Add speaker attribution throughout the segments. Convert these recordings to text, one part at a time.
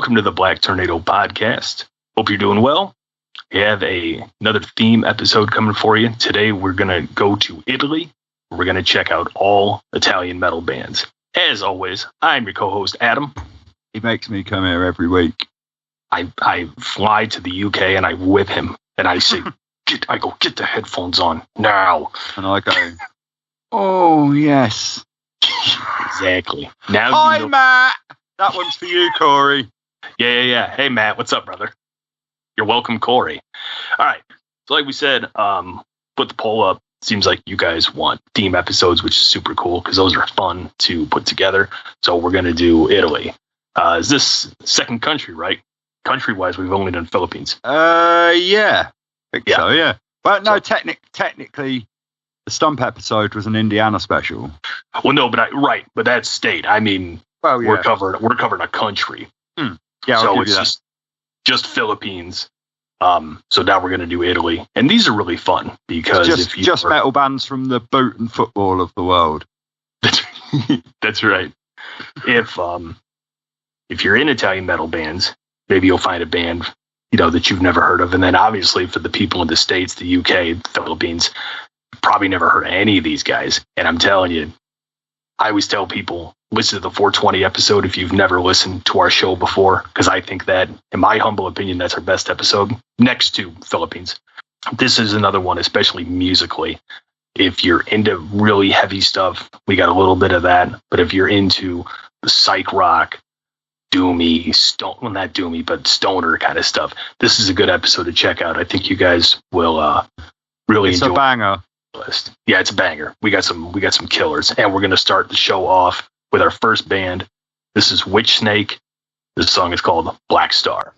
Speaker 1: Welcome to the Black Tornado Podcast. Hope you're doing well. We have another theme episode coming for you. Today we're going to go to Italy. We're going to check out all Italian metal bands. As always, I'm your co-host, Adam.
Speaker 2: He makes me come here every week.
Speaker 1: I fly to the UK and I whip him and I say, get the headphones on now.
Speaker 2: And I go, oh, yes.
Speaker 1: Exactly. Now
Speaker 2: Hi,
Speaker 1: you know-
Speaker 2: Matt. That one's for you, Corey.
Speaker 1: Yeah. Hey, Matt, what's up, brother? You're welcome, Corey. All right. So like we said, put the poll up. Seems like you guys want theme episodes, which is super cool because those are fun to put together. So we're going to do Italy. Is this second country, right? Country-wise, we've only done Philippines.
Speaker 2: Yeah. I think so, yeah. Well, no,
Speaker 1: So-
Speaker 2: technically, the Stump episode was an Indiana special.
Speaker 1: Well, no, but that's state. I mean,
Speaker 2: Well, yeah.
Speaker 1: we're covering a country.
Speaker 2: Yeah, I'll
Speaker 1: So
Speaker 2: give
Speaker 1: it's
Speaker 2: you that.
Speaker 1: just Philippines. So now we're going to do Italy, and these are really fun because if you
Speaker 2: Just metal bands from the boot and football of the world.
Speaker 1: That's right. If you're in Italian metal bands, maybe you'll find a band that you've never heard of, and then obviously for the people in the States, the UK, the Philippines, probably never heard of any of these guys. And I'm telling you, I always tell people, listen to the 420 episode if you've never listened to our show before, because I think that, in my humble opinion, that's our best episode next to Philippines. This is another one, especially musically. If you're into really heavy stuff, we got a little bit of that. But if you're into the psych rock, doomy, not doomy, but stoner kind of stuff, this is a good episode to check out. I think you guys will really
Speaker 2: It's
Speaker 1: enjoy
Speaker 2: a banger.
Speaker 1: the list. Yeah, it's a banger. We got some killers, and we're gonna start the show off with our first band. This is Witch Snake. This song is called Black Star.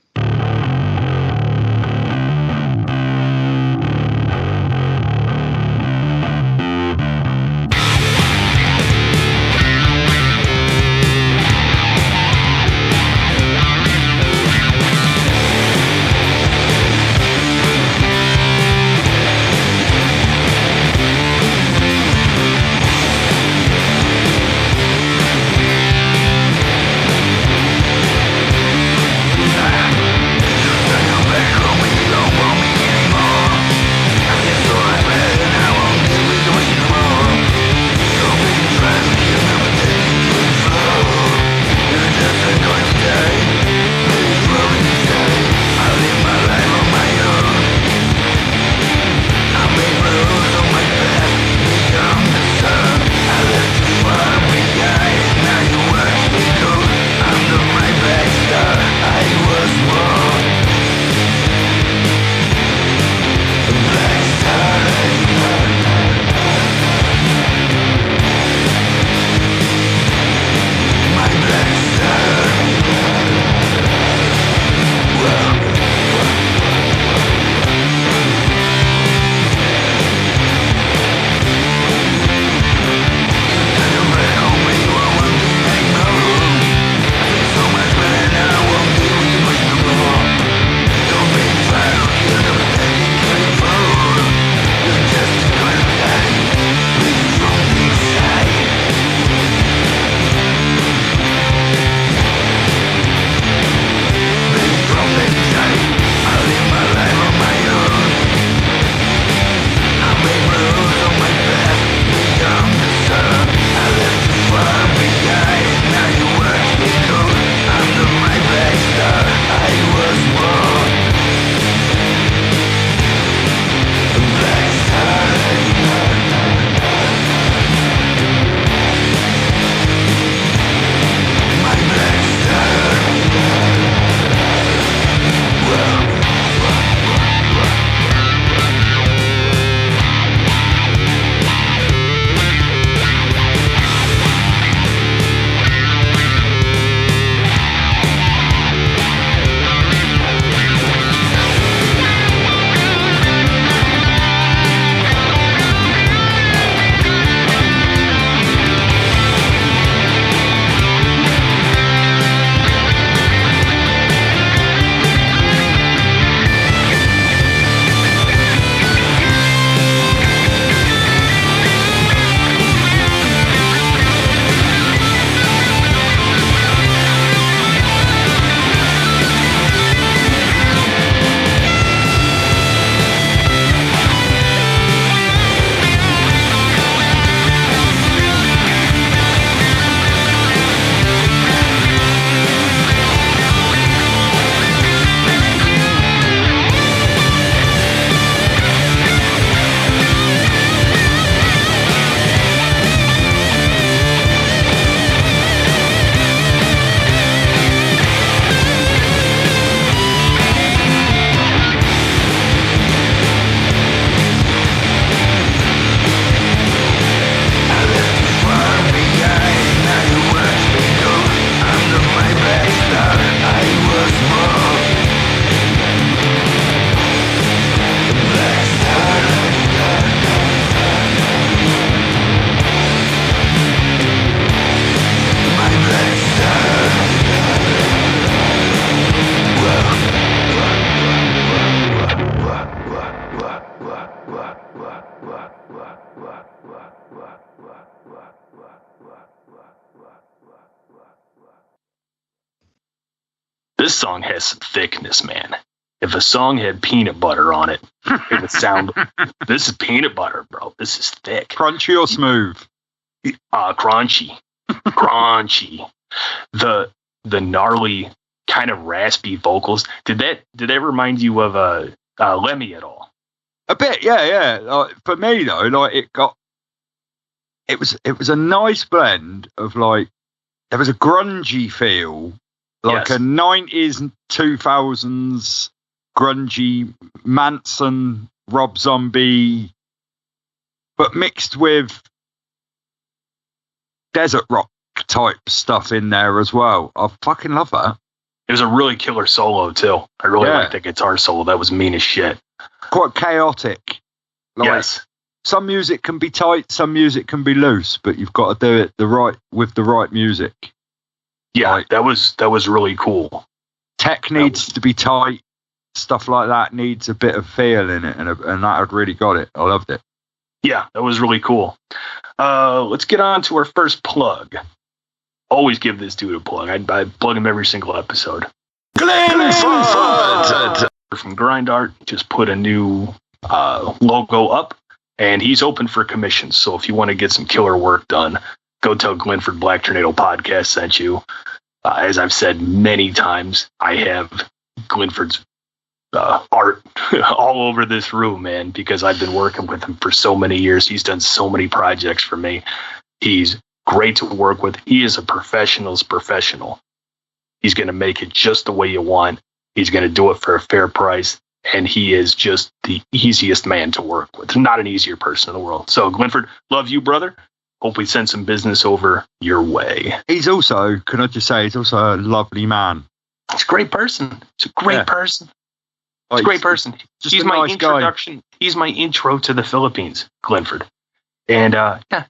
Speaker 1: This song has some thickness, man. If a song had peanut butter on it, it would sound. This is peanut butter, bro. This is thick.
Speaker 2: Crunchy or smooth?
Speaker 1: Crunchy. Crunchy. The gnarly, kind of raspy vocals. Did that remind you of Lemmy at all?
Speaker 2: A bit, yeah. Like, for me though, like it was a nice blend of like there was a grungy feel, like a 90s, 2000s grungy Manson, Rob Zombie, but mixed with desert rock type stuff in there as well. I fucking love that.
Speaker 1: It was a really killer solo too. I really liked the guitar solo. That was mean as shit.
Speaker 2: Quite chaotic. Like,
Speaker 1: yes.
Speaker 2: Some music can be tight, some music can be loose, but you've got to do it with the right music.
Speaker 1: Yeah,
Speaker 2: like,
Speaker 1: that was really cool.
Speaker 2: Tech needs to be tight. Stuff like that needs a bit of feel in it, and that had really got it. I loved it.
Speaker 1: Yeah, that was really cool. Let's get on to our first plug. Always give this dude a plug. I plug him every single episode. Glenford from Grind Art just put a new logo up, and he's open for commissions. So if you want to get some killer work done, go tell Glenford Black Tornado Podcast sent you. As I've said many times, I have Glenford's art all over this room, man, because I've been working with him for so many years. He's done so many projects for me. He's great to work with. He is a professional's professional. He's going to make it just the way you want. He's going to do it for a fair price. And he is just the easiest man to work with. Not an easier person in the world. So, Glenford, love you, brother. Hope we send some business over your way.
Speaker 2: He's also, can I just say, he's also a lovely man.
Speaker 1: He's a great person. He's a great person. He's a great person.
Speaker 2: He's my nice
Speaker 1: introduction. Guy. He's my intro to the Philippines, Glenford. And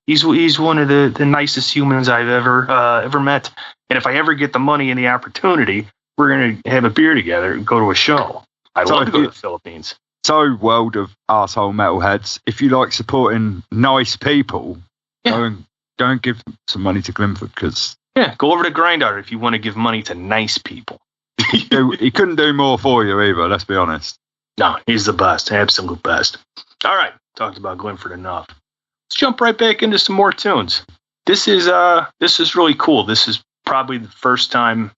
Speaker 1: he's one of the nicest humans I've ever met. And if I ever get the money and the opportunity, we're gonna have a beer together and go to a show. I'd love to go to the Philippines.
Speaker 2: So, world of arsehole metalheads, if you like supporting nice people, go and give some money to Glenford, because
Speaker 1: go over to Grind Art if you want to give money to nice people.
Speaker 2: He couldn't do more for you either. Let's be honest.
Speaker 1: No, he's the best, absolute best. All right, talked about Glenford enough. Let's jump right back into some more tunes. This is really cool. This is probably the first time,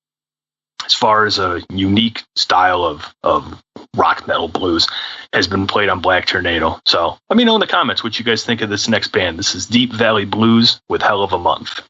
Speaker 1: as far as a unique style of rock metal blues, has been played on Black Tornado. So let me know in the comments what you guys think of this next band. This is Deep Valley Blues with Hell of a Month.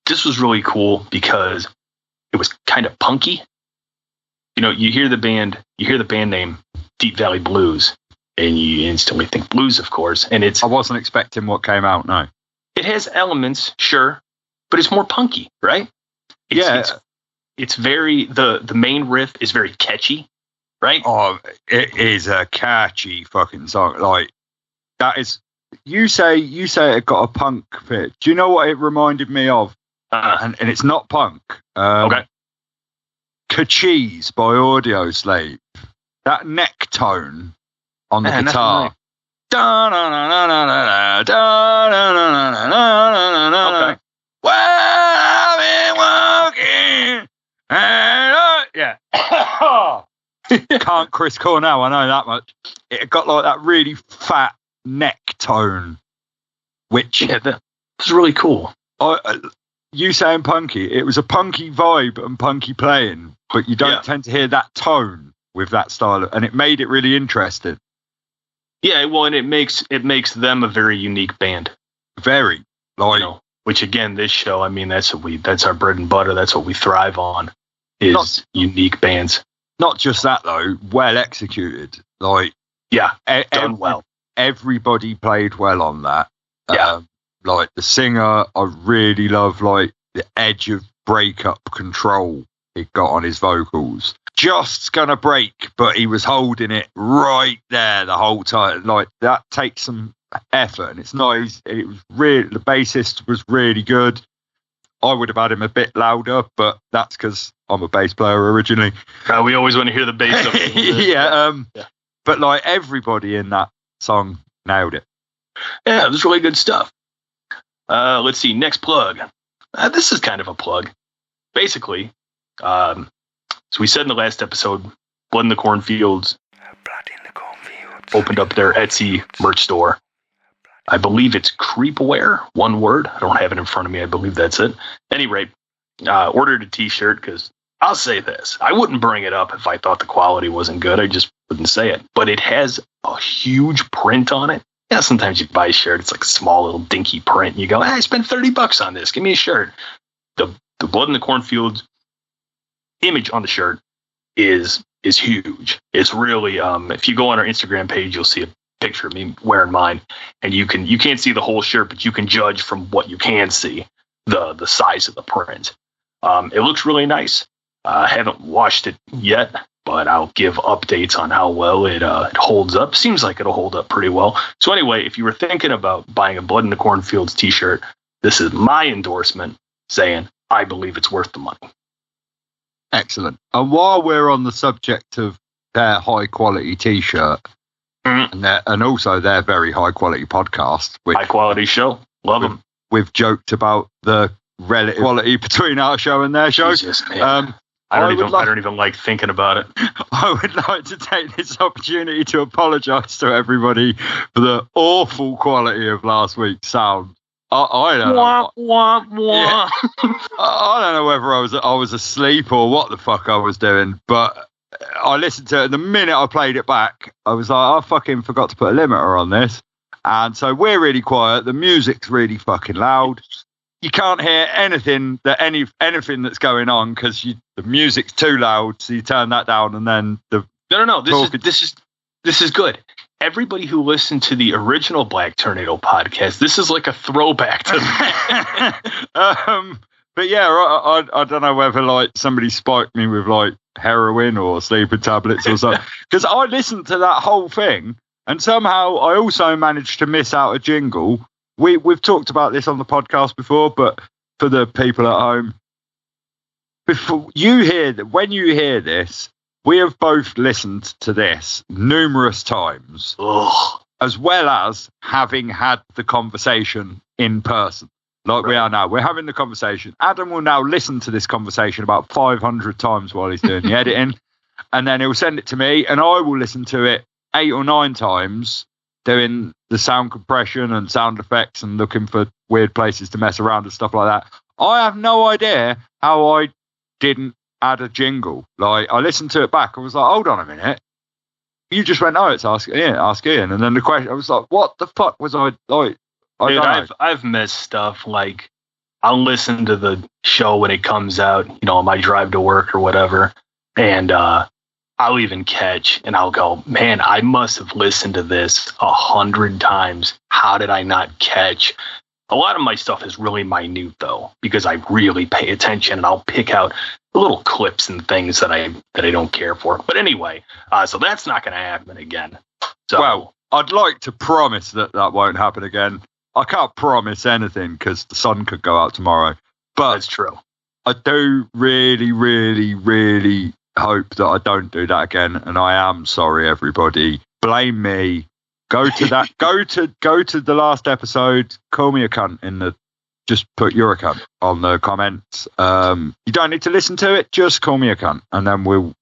Speaker 1: this was really cool because it was kind of punky. You know, you hear the band name Deep Valley Blues, and you instantly think blues, of course. And
Speaker 2: I wasn't expecting what came out. No,
Speaker 1: it has elements, sure, but it's more punky, right? It's very the main riff is very catchy, right?
Speaker 2: Oh, it is a catchy fucking song. Like that is. You say it got a punk fit. Do you know what it reminded me of? And it's not punk.
Speaker 1: Okay.
Speaker 2: Ka-Cheese by Audio Slave. That neck tone on the guitar. Okay. Well, I've been walking. Yeah. Can't Chris Cornell, I know that much. It got like that really fat neck tone, which
Speaker 1: that was really cool.
Speaker 2: You saying punky, it was a punky vibe and punky playing, but you don't tend to hear that tone with that style, and it made it really interesting.
Speaker 1: Yeah, well, and it makes them a very unique band.
Speaker 2: Very, like,
Speaker 1: which again, this show, I mean, that's our bread and butter. That's what we thrive on, is unique bands.
Speaker 2: Not just that though, well executed. Like,
Speaker 1: done well.
Speaker 2: Everybody played well on that.
Speaker 1: Yeah.
Speaker 2: Like the singer, I really love like the edge of breakup control he got on his vocals. Just gonna break, but he was holding it right there the whole time. Like that takes some effort, and it's nice. It was really, the bassist was really good. I would have had him a bit louder, but that's because I'm a bass player originally.
Speaker 1: We always want to hear the bass.
Speaker 2: But like everybody in that song nailed it.
Speaker 1: Yeah, it was really good stuff. Let's see, next plug. This is kind of a plug. Basically, so we said in the last episode, Blood in the Cornfields opened up their Etsy merch store. I believe it's Creepwear, one word. I don't have it in front of me. I believe that's it. At any rate, ordered a t-shirt because I'll say this. I wouldn't bring it up if I thought the quality wasn't good. I just wouldn't say it. But it has a huge print on it. Yeah, sometimes you buy a shirt, it's like a small little dinky print, and you go, I spent $30 on this. Give me a shirt. The Blood in the Cornfields image on the shirt is huge. It's really if you go on our Instagram page, you'll see a picture of me wearing mine, and you can't see the whole shirt, but you can judge from what you can see the size of the print. It looks really nice. I haven't washed it yet, but I'll give updates on how well it holds up. Seems like it'll hold up pretty well. So anyway, if you were thinking about buying a Blood in the Cornfields t-shirt, this is my endorsement saying I believe it's worth the money.
Speaker 2: Excellent. And while we're on the subject of their high quality t-shirt, and also their very high quality podcast,
Speaker 1: high quality show, love them.
Speaker 2: We've joked about the relative quality between our show and their show.
Speaker 1: Jesus, I don't even like thinking about it.
Speaker 2: I would like to take this opportunity to apologise to everybody for the awful quality of last week's sound. I don't know. Yeah. I don't know whether I was asleep or what the fuck I was doing, but I listened to it. The minute I played it back, I was like, I fucking forgot to put a limiter on this. And so we're really quiet. The music's really fucking loud. You can't hear anything that's going on because the music's too loud. So you turn that down, and then
Speaker 1: no. This is good. Everybody who listened to the original Black Tornado podcast, this is like a throwback to that.
Speaker 2: But yeah, I don't know whether like somebody spiked me with like heroin or sleeping tablets or something, because I listened to that whole thing, and somehow I also managed to miss out a jingle. We've talked about this on the podcast before, but for the people at home, when you hear this, we have both listened to this numerous times, as well as having had the conversation in person, like we are now. We're having the conversation. Adam will now listen to this conversation about 500 times while he's doing the editing, and then he'll send it to me, and I will listen to it 8 or 9 times, doing the sound compression and sound effects and looking for weird places to mess around and stuff like that. I have no idea how I didn't add a jingle. Like, I listened to it back. I was like, hold on a minute. You just went, it's Ask Ian. And then the question, I was like, what the fuck was I like?
Speaker 1: Dude, I've missed stuff. Like, I'll listen to the show when it comes out, on my drive to work or whatever. And I'll even catch and I'll go, man, I must have listened to this 100 times. How did I not catch? A lot of my stuff is really minute, though, because I really pay attention, and I'll pick out little clips and things that I don't care for. But anyway, so that's not going to happen again. So,
Speaker 2: well, I'd like to promise that won't happen again. I can't promise anything because the sun could go out tomorrow. But
Speaker 1: that's true.
Speaker 2: I do really, really, really hope that I don't do that again, and I am sorry, everybody. Blame me. Go to that. go to the last episode. Call me a cunt just put you're a cunt on the comments. You don't need to listen to it. Just call me a cunt, and then we'll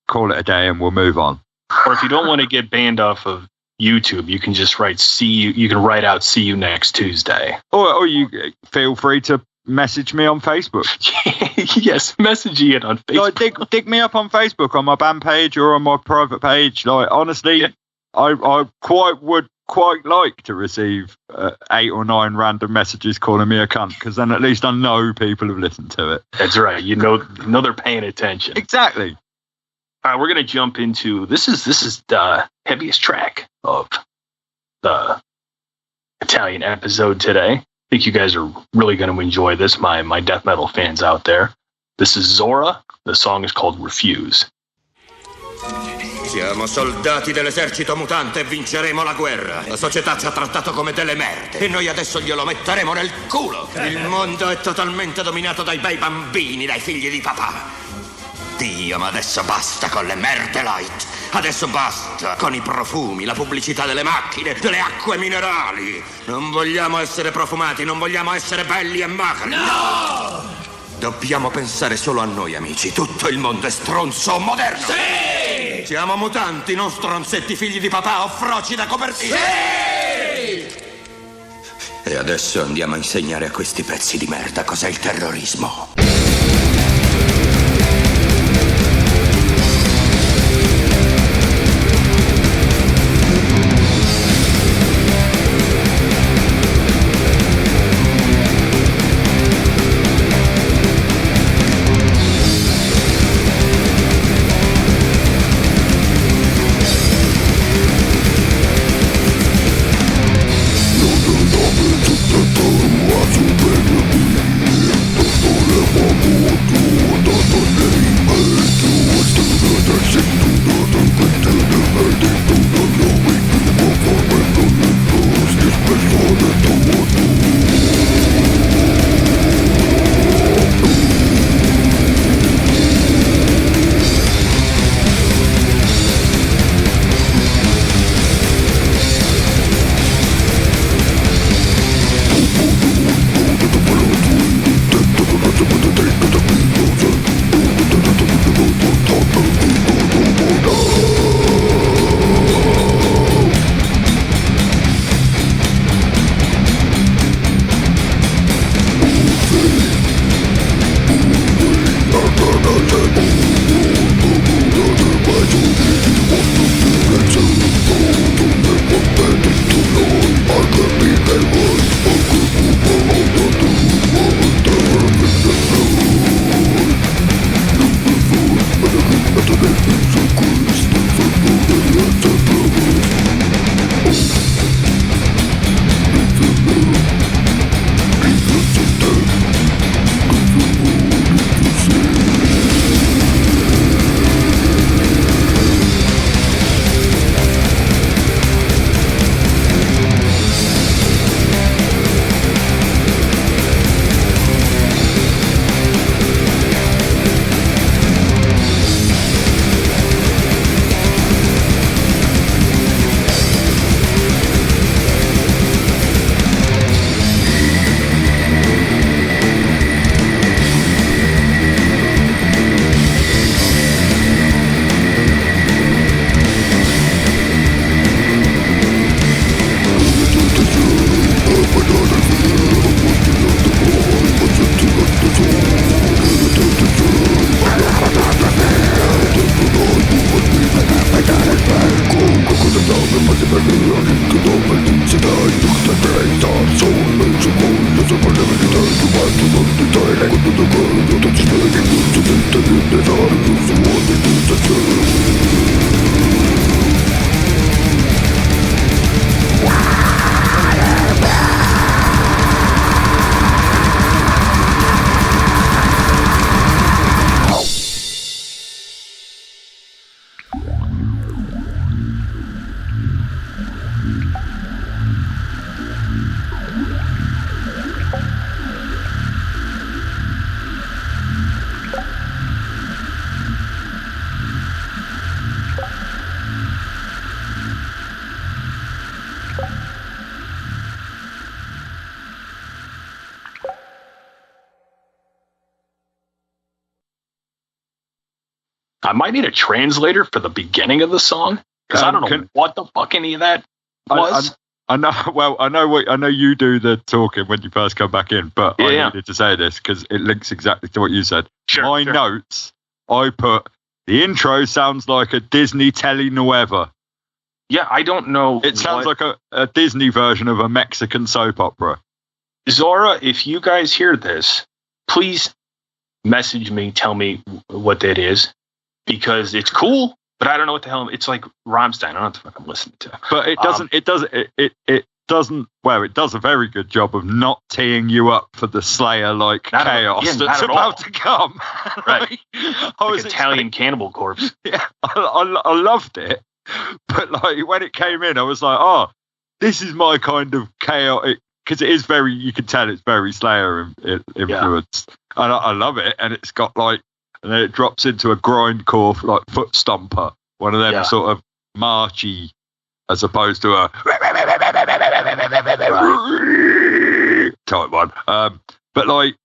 Speaker 2: call it a day and we'll move on.
Speaker 1: Or if you don't want to get banned off of YouTube, you can just write "see you." You can write out "see you next Tuesday."
Speaker 2: Or you feel free to message me on Facebook.
Speaker 1: Yes, message Ian on Facebook.
Speaker 2: Like, dig me up on Facebook on my band page or on my private page. Like, honestly. Yeah. I would quite like to receive 8 or 9 random messages calling me a cunt, because then at least I know people have listened to it.
Speaker 1: That's right. You know they're paying attention.
Speaker 2: Exactly.
Speaker 1: All right, we're going to jump into this is the heaviest track of the Italian episode today. I think you guys are really going to enjoy this, my death metal fans out there. This is Zora. The song is called Refuse.
Speaker 3: Siamo soldati dell'esercito mutante e vinceremo la guerra. La società ci ha trattato come delle merde e noi adesso glielo metteremo nel culo. Il mondo è totalmente dominato dai bei bambini, dai figli di papà. Dio, ma adesso basta con le merde light. Adesso basta con i profumi, la pubblicità delle macchine, delle acque minerali. Non vogliamo essere profumati, non vogliamo essere belli e magri. No! Dobbiamo pensare solo a noi, amici. Tutto il mondo è stronzo moderno. Sì! Siamo mutanti, non stronzetti figli di papà o froci da copertina. Sì! E adesso andiamo a insegnare a questi pezzi di merda cos'è il terrorismo.
Speaker 1: I might need a translator for the beginning of the song because I don't know what the fuck any of that was.
Speaker 2: I know. Well, I know you do the talking when you first come back in, but I needed to say this because it links exactly to what you said. My notes, I put the intro sounds like a Disney telenovela.
Speaker 1: Yeah, I don't know.
Speaker 2: It sounds like a Disney version of a Mexican soap opera.
Speaker 1: Zora, if you guys hear this, please message me, tell me what that is, because it's cool, but I don't know what the hell. It's like Rammstein. I don't know what the fuck I'm listening to.
Speaker 2: But it doesn't. Well, it does a very good job of not teeing you up for the Slayer-like chaos that's about to come.
Speaker 1: Right. Like Italian Cannibal Corpse.
Speaker 2: Yeah, I loved it. But like when it came in, I was like, oh, this is my kind of chaotic, because it is very, you can tell it's very Slayer influenced. And I love it. And it's got like, and then it drops into a grindcore like foot stomper, one of them sort of marchy, as opposed to a type one. But like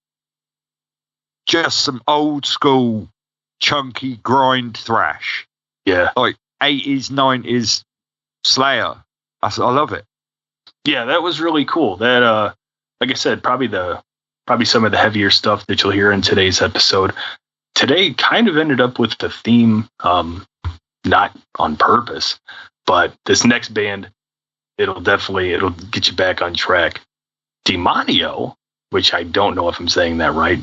Speaker 2: just some old school chunky grind thrash.
Speaker 1: Yeah.
Speaker 2: Like 80s, 90s Slayer. I love it.
Speaker 1: Yeah, that was really cool. That like I said, probably some of the heavier stuff that you'll hear in today's episode. Today kind of ended up with the theme, not on purpose, but this next band, it'll get you back on track. Demonio, which I don't know if I'm saying that right.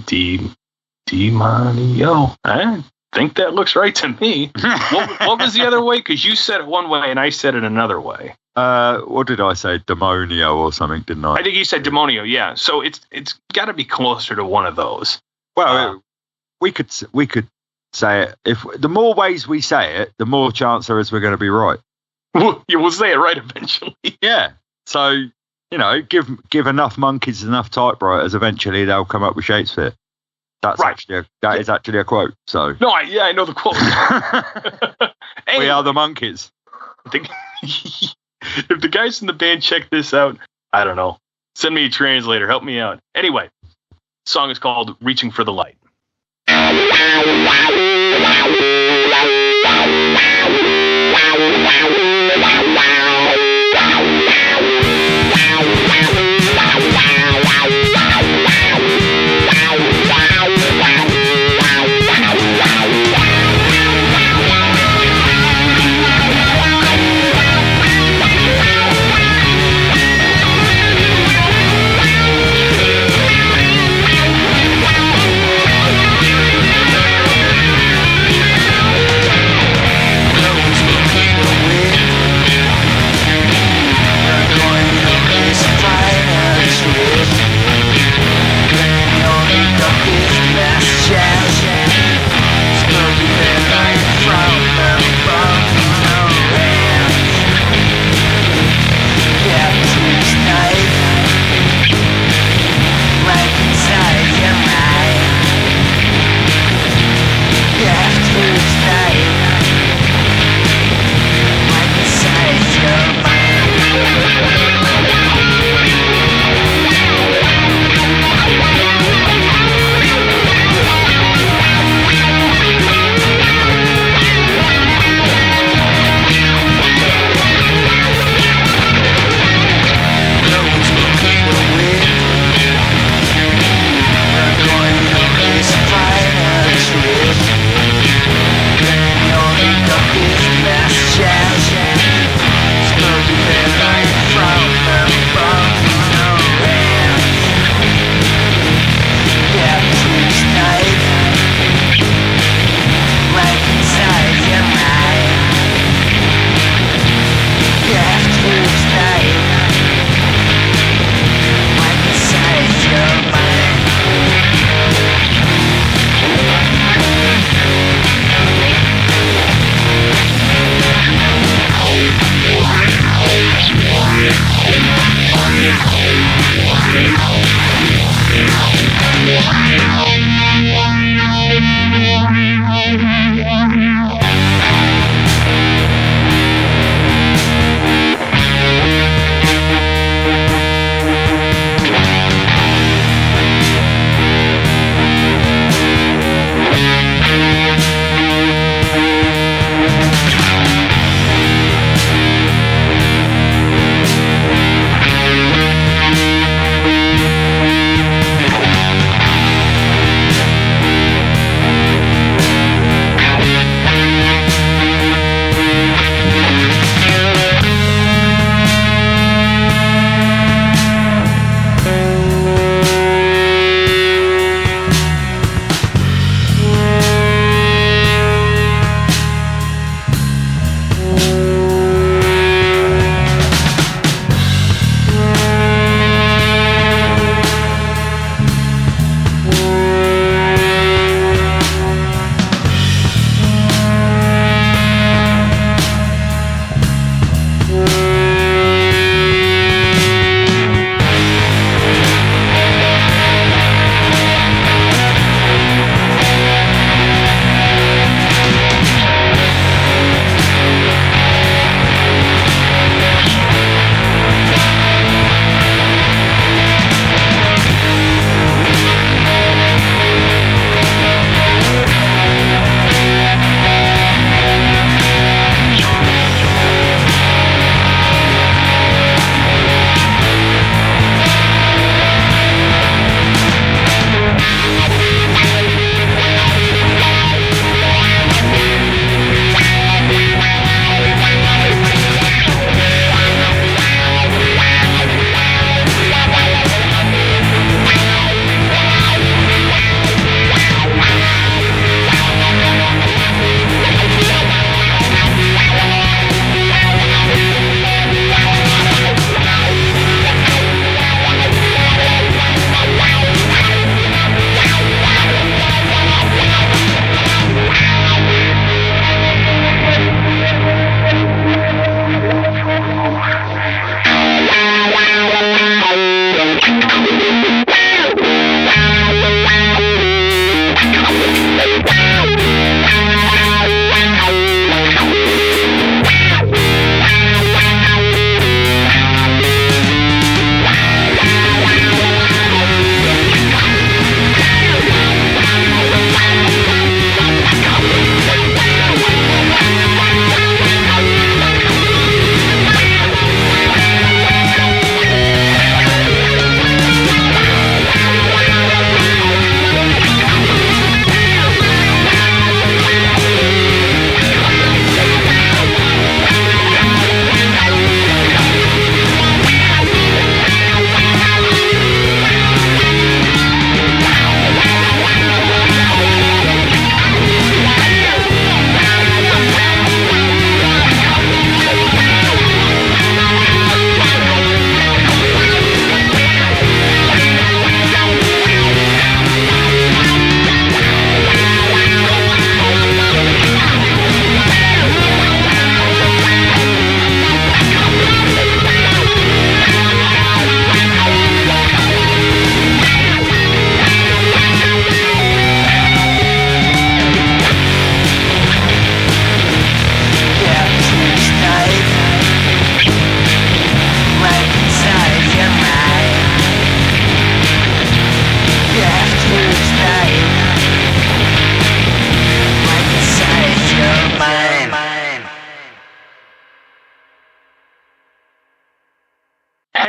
Speaker 1: Demonio. I think that looks right to me. What was the other way? Because you said it one way and I said it another way.
Speaker 2: What did I say? Demonio or something, didn't I?
Speaker 1: I think you said Demonio, yeah. So it's got to be closer to one of those.
Speaker 2: Well, we could say it. If the more ways we say it, the more chance there is we're going to be right.
Speaker 1: You will say it right eventually.
Speaker 2: Yeah. So, you know, give enough monkeys enough typewriters, eventually they'll come up with Shakespeare. That's right. That is actually a quote. So
Speaker 1: no, I know the quote.
Speaker 2: We are the monkeys.
Speaker 1: If the guys in the band check this out, I don't know. Send me a translator. Help me out. Anyway, the song is called "Reaching for the Light."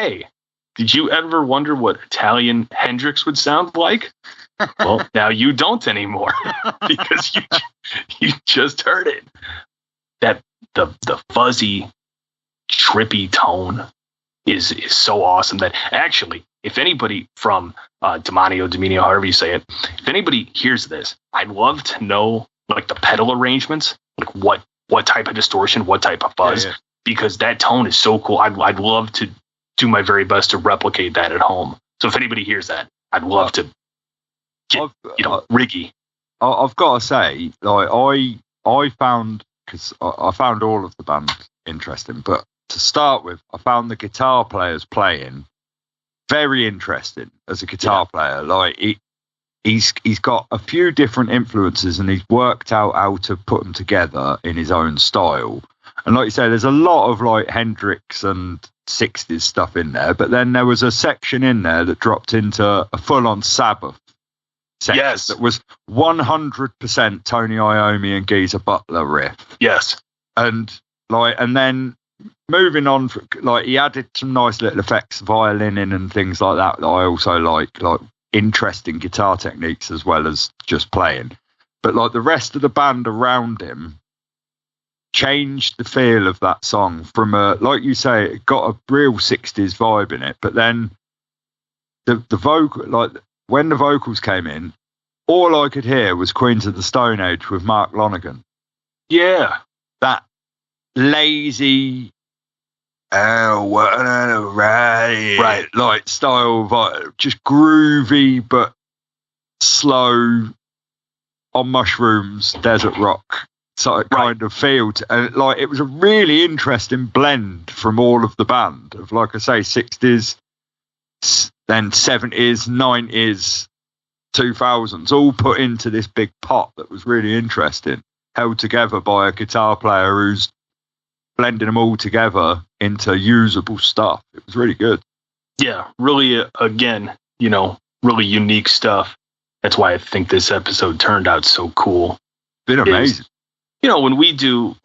Speaker 1: hey, did you ever wonder what Italian Hendrix would sound like? Well, now you don't anymore because you just heard it. That the fuzzy, trippy tone is so awesome that actually, if anybody from Dominio, however you say it, if anybody hears this, I'd love to know like the pedal arrangements, like what type of distortion, what type of fuzz, because that tone is so cool. I'd love to do my very best to replicate that at home. So if anybody hears that, I'd love to get, riggy.
Speaker 2: I've got to say, like I found, because I found all of the band interesting, but to start with, I found the guitar players playing very interesting as a guitar player. Like he's got a few different influences and he's worked out how to put them together in his own style. And like you say, there's a lot of like Hendrix and 60s stuff in there, but then there was a section in there that dropped into a full-on Sabbath section that was 100% Tony Iommi and Geezer Butler riff.
Speaker 1: Yes.
Speaker 2: And then moving on, like he added some nice little effects, violin in and things like that I also like interesting guitar techniques as well as just playing. But like the rest of the band around him changed the feel of that song from like you say, it got a real 60s vibe in it. But then the vocal, like when the vocals came in, all I could hear was Queens of the Stone Age with Mark Lanegan.
Speaker 1: Yeah.
Speaker 2: That lazy, right, like style, just groovy but slow, on mushrooms, desert rock sort of kind of feel. And like it was a really interesting blend from all of the band of, like I say, 60s, then 70s, 90s, 2000s, all put into this big pot that was really interesting, held together by a guitar player who's blending them all together into usable stuff. It was really good.
Speaker 1: Yeah, really, again, really unique stuff. That's why I think this episode turned out so cool.
Speaker 2: Been amazing.
Speaker 1: When we do,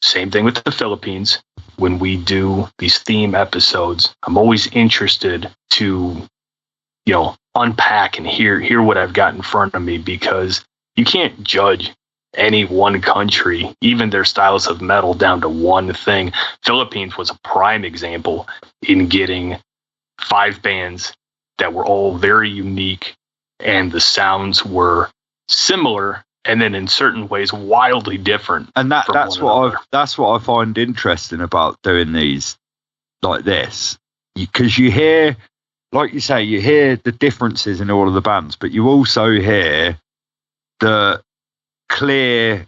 Speaker 1: same thing with the Philippines, when we do these theme episodes, I'm always interested to, unpack and hear what I've got in front of me, because you can't judge any one country, even their styles of metal, down to one thing. Philippines was a prime example in getting 5 bands that were all very unique, and the sounds were similar, and then in certain ways wildly different.
Speaker 2: And that's what I find interesting about doing these like this, because you hear, like you say, you hear the differences in all of the bands, but you also hear the clear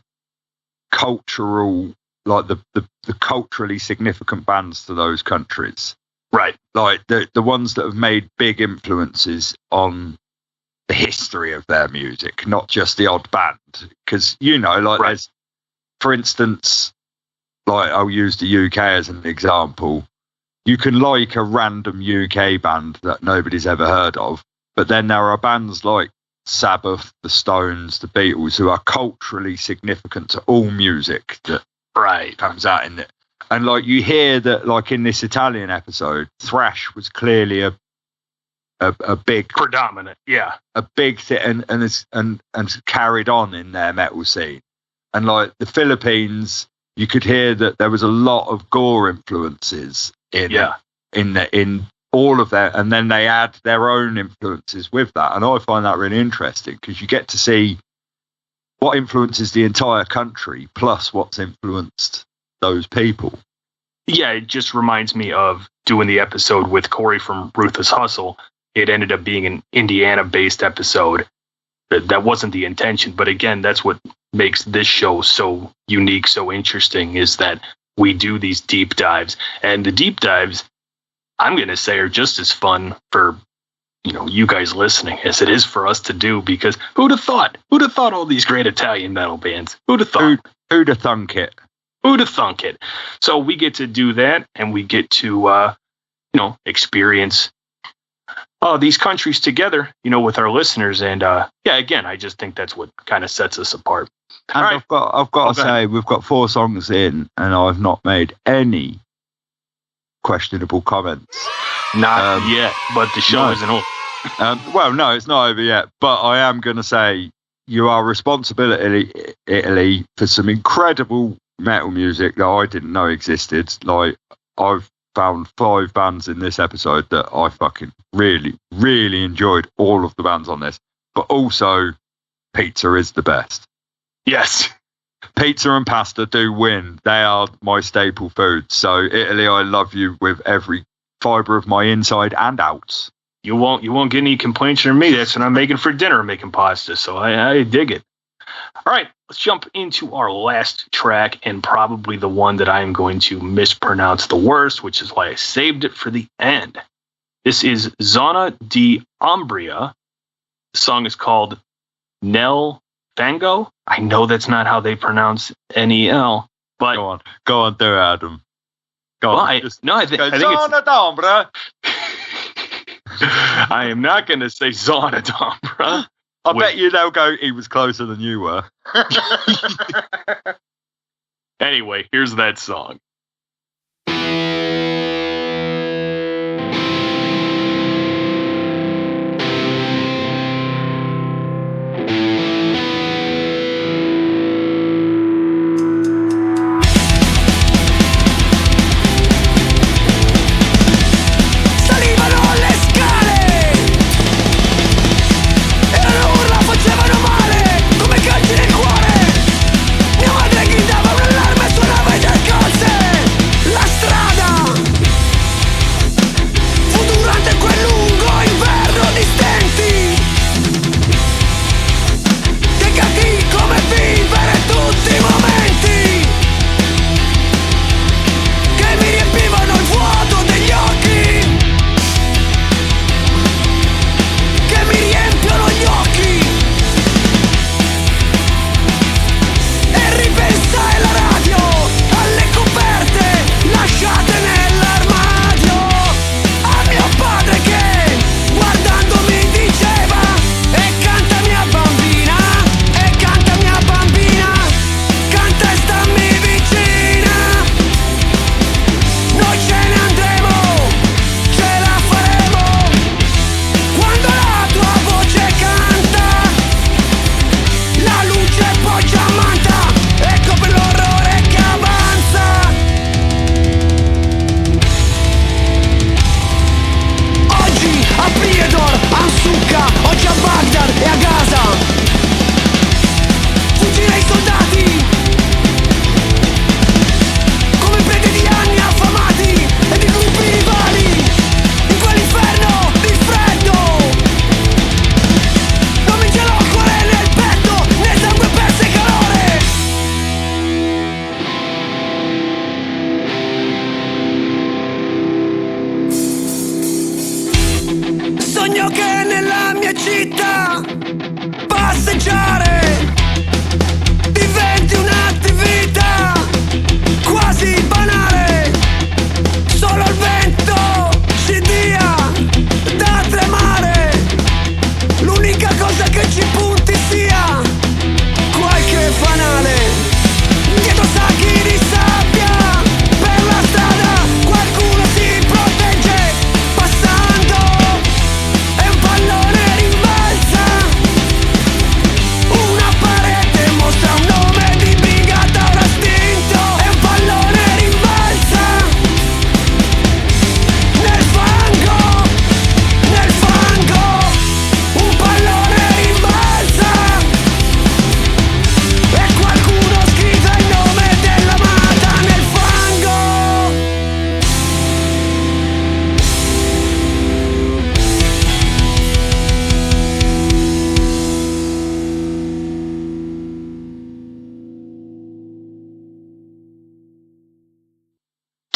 Speaker 2: cultural, like the culturally significant bands to those countries,
Speaker 1: right? Like
Speaker 2: the ones that have made big influences on the history of their music, not just the odd band. Because there's, for instance, like I'll use the UK as an example. You can like a random UK band that nobody's ever heard of, but then there are bands like Sabbath, the Stones, the Beatles, who are culturally significant to all music that comes out in it. And like you hear that, like in this Italian episode, thrash was clearly a big
Speaker 1: predominant,
Speaker 2: a big thing, and carried on in their metal scene. And like the Philippines, you could hear that there was a lot of gore influences in all of that, and then they add their own influences with that. And I find that really interesting, because you get to see what influences the entire country plus what's influenced those people.
Speaker 1: Yeah, it just reminds me of doing the episode with Corey from Ruthless Hustle. It ended up being an Indiana-based episode. That wasn't the intention, but again, that's what makes this show so unique, so interesting, is that we do these deep dives. And the deep dives, I'm going to say, are just as fun for you guys listening as it is for us to do, because who'd have thought all these great Italian metal bands? Who'd have thought?
Speaker 2: Who'd have thunk it?
Speaker 1: Who'd have thunk it? So we get to do that, and we get to experience these countries together, with our listeners. And again, I just think that's what kind of sets us apart.
Speaker 2: And right. I've got to say, we've got 4 songs in, and I've not made any questionable comments.
Speaker 1: Not yet, but the show isn't over.
Speaker 2: Well, no, it's not over yet. But I am going to say you are responsible, Italy, for some incredible metal music that I didn't know existed. Like, I've found 5 bands in this episode that I fucking really, really enjoyed. All of the bands on this, but also pizza is the best.
Speaker 1: Yes.
Speaker 2: Pizza and pasta do win. They are my staple foods. So Italy, I love you with every fibre of my inside and outs.
Speaker 1: You won't get any complaints from me. That's what I'm making for dinner, making pasta. So I dig it. All right, let's jump into our last track, and probably the one that I am going to mispronounce the worst, which is why I saved it for the end. This is Zona di Umbria. The song is called Nel Fango. I know that's not how they pronounce N-E-L, but
Speaker 2: go on, do it, Adam. Go on.
Speaker 1: I think it's
Speaker 2: Zona d'Umbria.
Speaker 1: I am not going to say Zona d'Umbria.
Speaker 2: I bet you they'll go, he was closer than you were.
Speaker 1: Anyway, here's that song.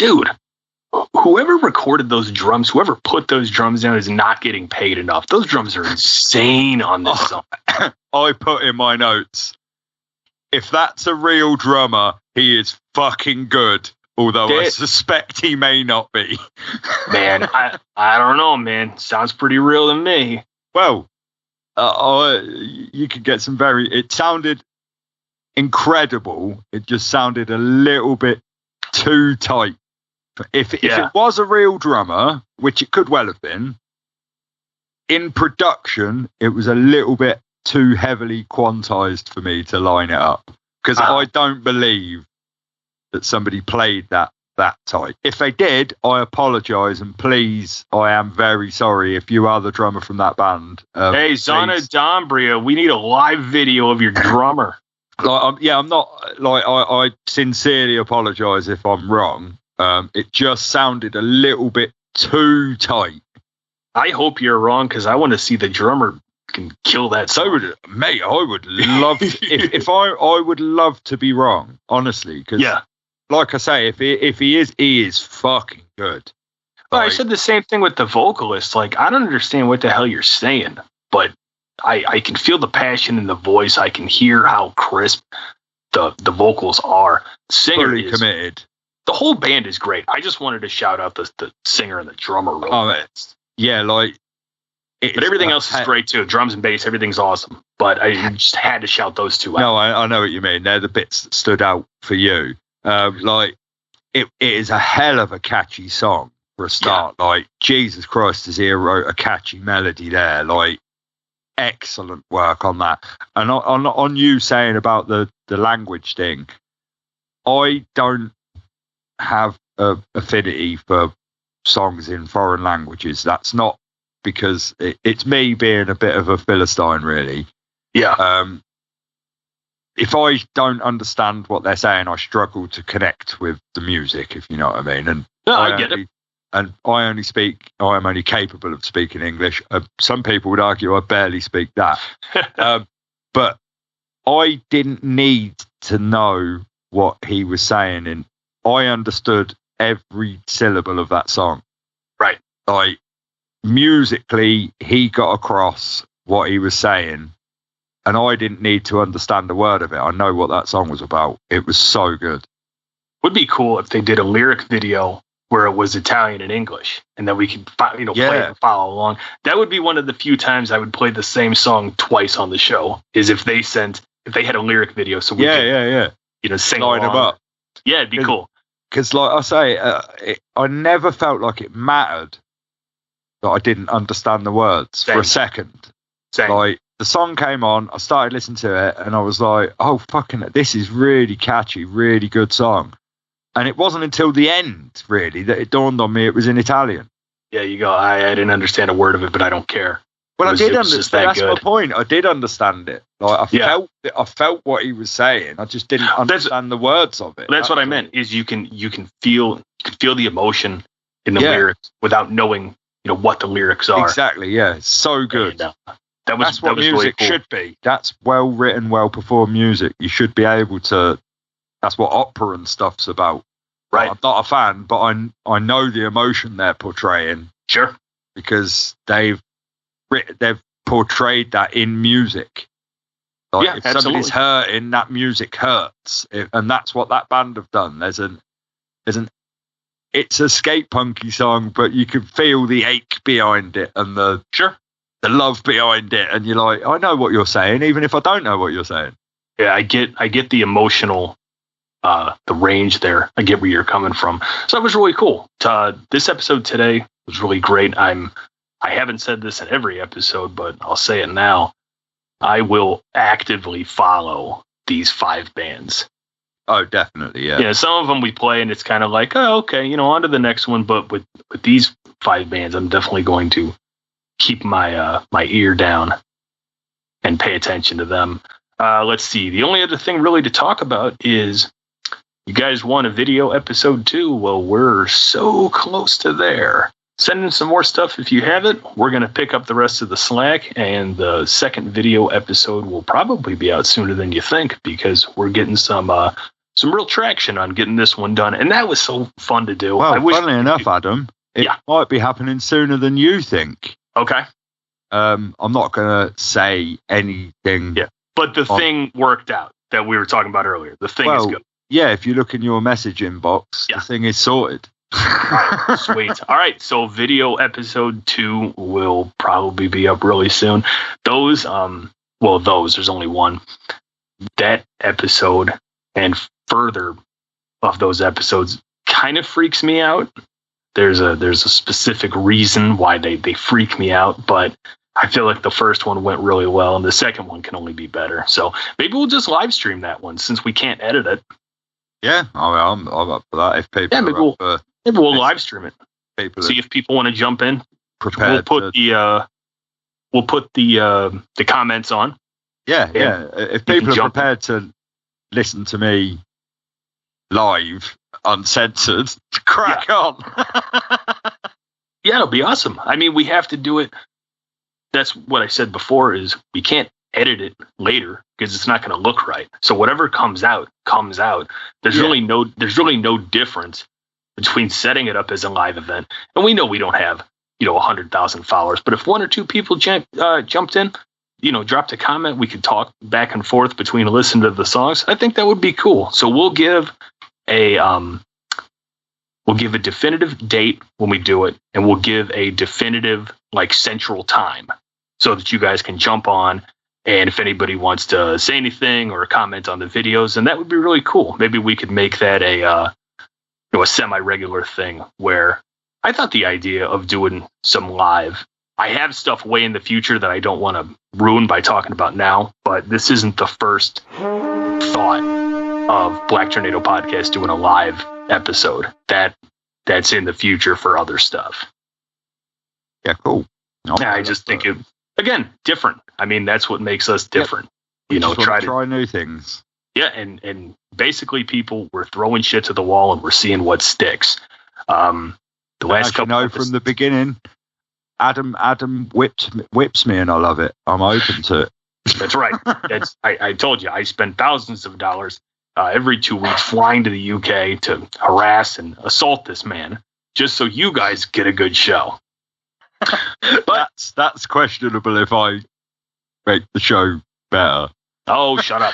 Speaker 1: Dude, whoever recorded those drums, whoever put those drums down is not getting paid enough. Those drums are insane on this song.
Speaker 2: I put in my notes, if that's a real drummer, he is fucking good. Although I suspect he may not be.
Speaker 1: Man, I don't know, man. Sounds pretty real to me.
Speaker 2: Well, you could get some it sounded incredible. It just sounded a little bit too tight If it was a real drummer, which it could well have been, in production, it was a little bit too heavily quantized for me to line it up. Because I don't believe that somebody played that tight. If they did, I apologise, and please, I am very sorry if you are the drummer from that band.
Speaker 1: Hey, Zana Dombria, we need a live video of your drummer.
Speaker 2: I'm not like I sincerely apologise if I'm wrong. It just sounded a little bit too tight.
Speaker 1: I hope you're wrong, because I want to see the drummer can kill that.
Speaker 2: So would mate. I would love to, if I would love to be wrong, honestly. Because like I say, if he is fucking good.
Speaker 1: Well, I said the same thing with the vocalist. Like, I don't understand what the hell you're saying, but I can feel the passion in the voice. I can hear how crisp the vocals are. The singer
Speaker 2: fully committed.
Speaker 1: The whole band is great. I just wanted to shout out the singer and the drummer real fast.
Speaker 2: Yeah, like.
Speaker 1: But everything else is great too. Drums and bass, everything's awesome. But I just had to shout those two out.
Speaker 2: No, I know what you mean. They're the bits that stood out for you. Like, it is a hell of a catchy song for a start. Yeah. Like, Jesus Christ, does he wrote a catchy melody there? Like, excellent work on that. And on you saying about the language thing, I don't have an affinity for songs in foreign languages. That's not because it's me being a bit of a Philistine, really.
Speaker 1: Yeah.
Speaker 2: If I don't understand what they're saying, I struggle to connect with the music, if you know what I mean. And
Speaker 1: I get it.
Speaker 2: And I am only capable of speaking English. Some people would argue I barely speak that. But I didn't need to know what he was saying, and I understood every syllable of that song.
Speaker 1: Right.
Speaker 2: Like, musically, he got across what he was saying, and I didn't need to understand a word of it. I know what that song was about. It was so good.
Speaker 1: Would be cool if they did a lyric video where it was Italian and English, and then we could play it and follow along. That would be one of the few times I would play the same song twice on the show, is if they had a lyric video, so we could sing
Speaker 2: line
Speaker 1: along.
Speaker 2: Them up.
Speaker 1: Yeah, it'd be cool.
Speaker 2: Because, like I say, I never felt like it mattered that I didn't understand the words for a second.
Speaker 1: Same.
Speaker 2: Like, the song came on, I started listening to it, and I was like, oh, fucking, this is really catchy, really good song. And it wasn't until the end, really, that it dawned on me it was in Italian.
Speaker 1: Yeah, you go, I didn't understand a word of it, but I don't care.
Speaker 2: Well, I did understand. That's my point. I did understand it. Like, I felt what he was saying. I just didn't understand the words of it.
Speaker 1: That's what I meant. Is you can feel the emotion in the lyrics without knowing what the lyrics are.
Speaker 2: Exactly. Yeah. It's so good. That's what music
Speaker 1: really cool.
Speaker 2: should be. That's well written, well performed music. You should be able to. That's what opera and stuff's about.
Speaker 1: Right.
Speaker 2: I'm not a fan, but I know the emotion they're portraying.
Speaker 1: Sure.
Speaker 2: Because they've portrayed that in music. Like, if somebody's hurting, that music hurts, and that's what that band have done. It's a skate punky song, but you can feel the ache behind it and the love behind it, and you're like, I know what you're saying, even if I don't know what you're saying.
Speaker 1: Yeah, I get the emotional, the range there. I get where you're coming from. So that was really cool. This episode today was really great. I haven't said this in every episode, but I'll say it now. I will actively follow these 5 bands.
Speaker 2: Oh, definitely, yeah.
Speaker 1: Yeah, some of them we play and it's kind of like, oh, okay, on to the next one. But with these 5 bands, I'm definitely going to keep my my ear down and pay attention to them. Let's see. The only other thing really to talk about is you guys want a video episode 2. Well, we're so close to there. Send in some more stuff if you have it. We're going to pick up the rest of the slack, and the second video episode will probably be out sooner than you think, because we're getting some real traction on getting this one done, and that was so fun to do.
Speaker 2: Well, funnily enough, Adam, it might be happening sooner than you think.
Speaker 1: Okay.
Speaker 2: I'm not going to say anything.
Speaker 1: Yeah, but the thing worked out that we were talking about earlier. The thing is good.
Speaker 2: Yeah, if you look in your message inbox, the thing is sorted.
Speaker 1: All right, sweet. All right, so video episode 2 will probably be up really soon. There's only one. That episode and further of those episodes kind of freaks me out. There's a specific reason why they freak me out, but I feel like the first one went really well, and the second one can only be better. So maybe we'll just live stream that one since we can't edit it.
Speaker 2: Yeah, I'm up for that. If people,
Speaker 1: maybe we'll live stream it. See if people want to jump in.
Speaker 2: Prepared.
Speaker 1: We'll put the comments on.
Speaker 2: Yeah. If people are prepared to listen to me live, uncensored, crack on.
Speaker 1: Yeah, it'll be awesome. I mean, we have to do it. That's what I said before, is we can't edit it later because it's not going to look right. So whatever comes out. There's really no difference between setting it up as a live event. And we know we don't have, 100,000 followers, but if one or two people jumped in, dropped a comment, we could talk back and forth between listening to the songs. I think that would be cool. So we'll give a definitive date when we do it, and we'll give a definitive central time so that you guys can jump on. And if anybody wants to say anything or comment on the videos, then that would be really cool. Maybe we could make that a semi-regular thing, where I thought the idea of doing some live, I have stuff way in the future that I don't want to ruin by talking about now, but this isn't the first thought of Black Tornado Podcast doing a live episode. That's in the future for other stuff.
Speaker 2: Yeah, cool.
Speaker 1: I just think it, again, different. I mean, that's what makes us different.
Speaker 2: Try new things.
Speaker 1: Yeah, and basically, we're throwing shit to the wall and we're seeing what sticks. The last couple
Speaker 2: from the beginning, Adam whips me, and I love it. I'm open to it.
Speaker 1: That's right. I told you, I spend thousands of dollars every 2 weeks flying to the UK to harass and assault this man just so you guys get a good show.
Speaker 2: But that's questionable if I make the show better.
Speaker 1: Oh, shut up.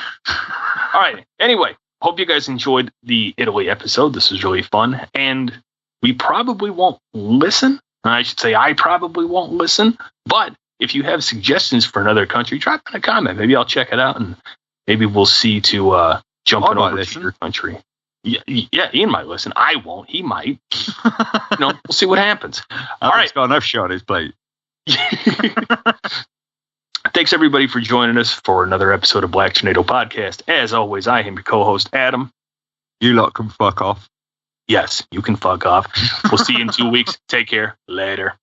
Speaker 1: All right. Anyway, hope you guys enjoyed the Italy episode. This was really fun. And we probably won't listen. I should say I probably won't listen. But if you have suggestions for another country, drop in a comment. Maybe I'll check it out, and maybe we'll see to jumping over to your country. Yeah, Ian might listen. I won't. He might. We'll see what happens. All right.
Speaker 2: He's got enough shot on his plate.
Speaker 1: Thanks, everybody, for joining us for another episode of Black Tornado Podcast. As always, I am your co-host, Adam.
Speaker 2: You lot can fuck off.
Speaker 1: Yes, you can fuck off. We'll see you in 2 weeks. Take care. Later.